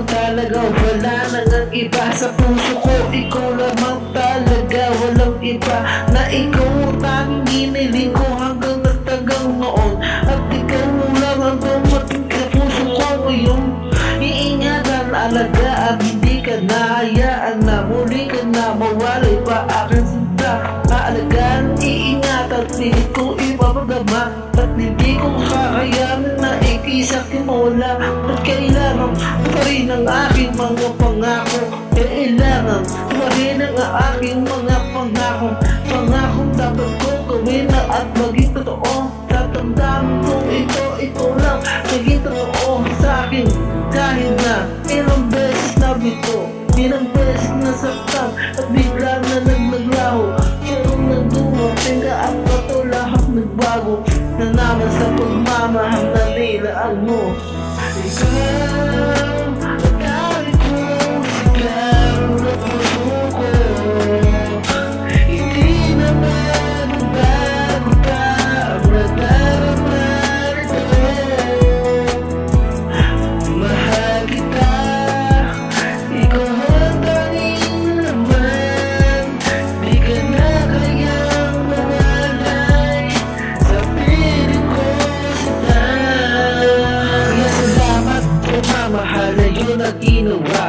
talaga, wala nang ang iba sa puso ko. Ikaw lamang talaga, walang iba. Na ikaw ang tanging iniling ko hanggang nagtagang noon. At ikaw lang ang dumating sa puso ko ngayon. Iingatan, alagaan, hindi ka nahayaan na muli ka na mawalay pa aking sinta. Aalagaan, iingatan, pilit ko ipapadama. At hindi ko kakayanin na ikisakin mo wala. At kailangan pa rin ang aking mga pangako. Kailangan pa rin ang aking mga pangako. Pangakong dapat ko gawin na at maging totoo. Tatandaan kong ito lang naging totoo sa akin. Kahit na ilang beses na bito, ilang beses na saktan, at bigla na naglaho. Pero nagdumating ka at pato lahat nagbago. Na naman sa pagmamahal na nilaan mo. Ikaw, kahit kung sigaw na puso ko, hindi naman bago ka ang nadarama nito. Mahal kita, ikaw ang tanging laman. Di ka na kayang mawalay sa piling ko sila. Kaya salamat sa pamahal na yun ang ginawa.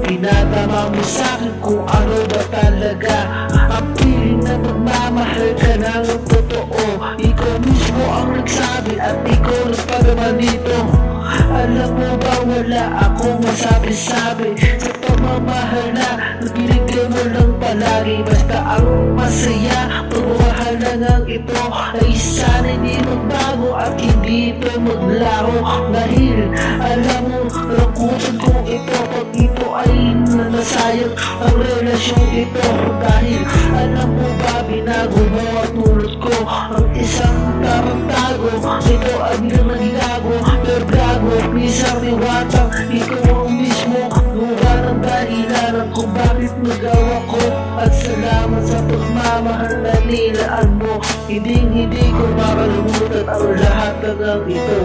Pinatama mo sa'kin kung ano ba talaga ang piling na magmamahal ka ng totoo. Ikaw mismo ang nagsabi at ikaw nagpagawa dito. Alam mo ba wala akong masabi-sabi sa pamamahal na binigay mo lang palagi. Basta ang masaya, pagmamahal na ngang ito ay sana hindi magbago at hindi ito maglaho. Dahil alam mo, rakusan ko ito pag ito ay nanasayang ang relasyon ito. Dahil alam mo ba, binago mo at tulad ko ang isang tarantago. Ito ay bilang nagigago, pero gago, isang liwatang ikaw ang mismo gawa ng dahilan kung bakit nagawa ko. At salamat sa pagmamahal na nilaan mo. Hindi ko makalimutan ang lahat ng ito.